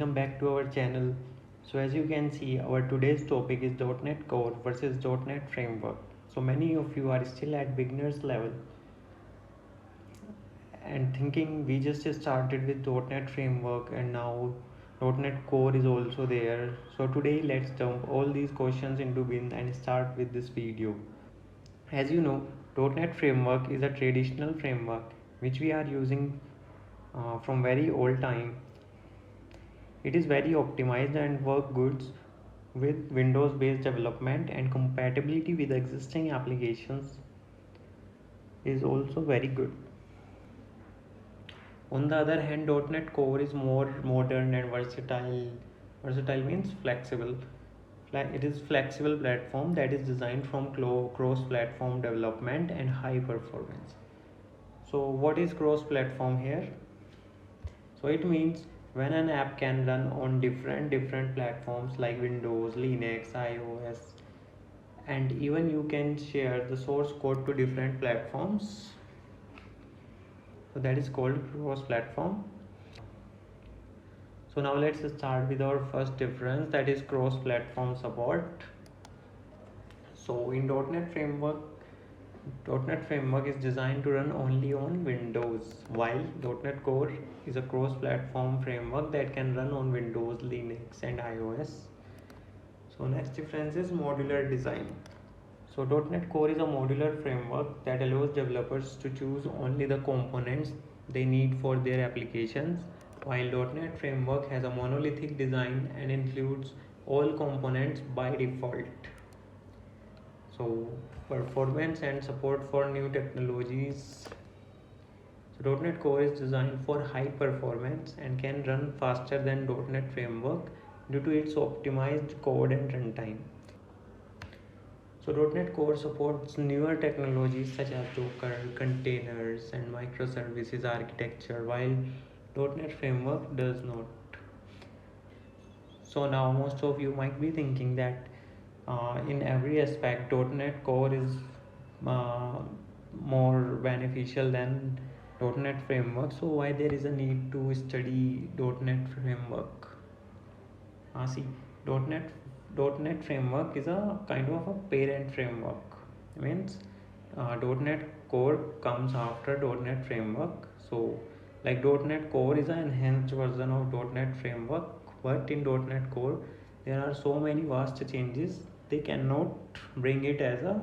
Welcome back to our channel. So as you can see, our today's topic is .NET Core versus .NET Framework. So many of you are still at beginners level and thinking we just started with .NET Framework and now .NET Core is also there. So today let's dump all these questions into bin and start with this video. As you know, .NET Framework is a traditional framework which we are using from very old time. It is very optimized and work good with Windows based development, and compatibility with existing applications is also very good. On the other hand, .NET Core is more modern and versatile. Versatile means flexible. It is flexible platform that is designed from cross platform development and high performance. So what is cross platform here? So it means when an app can run on different platforms like Windows, Linux, iOS, and even you can share the source code to different platforms. So that is called cross platform. So now let's start with our first difference, that is cross platform support. So in .NET Framework is designed to run only on Windows, while .NET Core is a cross-platform framework that can run on Windows, Linux, and iOS. So next difference is modular design. So .NET Core is a modular framework that allows developers to choose only the components they need for their applications, while .NET Framework has a monolithic design and includes all components by default. So performance and support for new technologies. So .NET Core is designed for high performance and can run faster than .NET Framework due to its optimized code and runtime. So .NET Core supports newer technologies such as Docker, containers, and microservices architecture, while .NET Framework does not. So now most of you might be thinking that in every aspect .NET Core is uh, more beneficial than .NET Framework. So why there is a need to study .NET Framework? See, .NET .NET Framework is a kind of a parent framework. It means .NET Core comes after .NET Framework. So like .NET Core is an enhanced version of .NET Framework, but in .NET Core there are so many vast changes they cannot bring it as a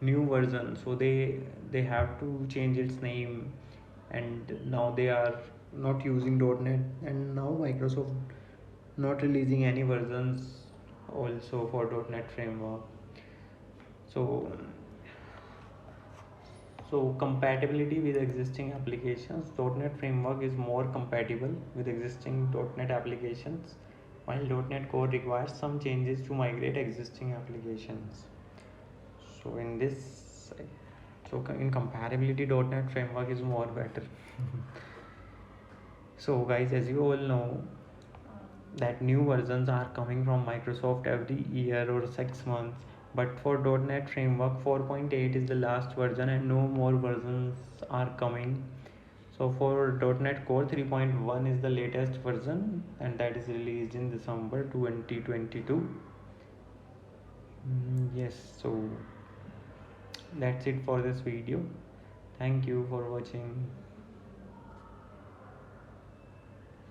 new version. So they have to change its name, and now they are not using .NET, and now Microsoft not releasing any versions also for .NET Framework. So compatibility with existing applications. .NET Framework is more compatible with existing .NET applications, while .NET Core requires some changes to migrate existing applications. So in compatibility, .NET Framework is more better. So guys, as you all know that new versions are coming from Microsoft every year or 6 months, but for .NET Framework 4.8 is the last version and no more versions are coming. So for .NET Core 3.1 is the latest version, and that is released in December 2022. Yes, so that's it for this video. Thank you for watching.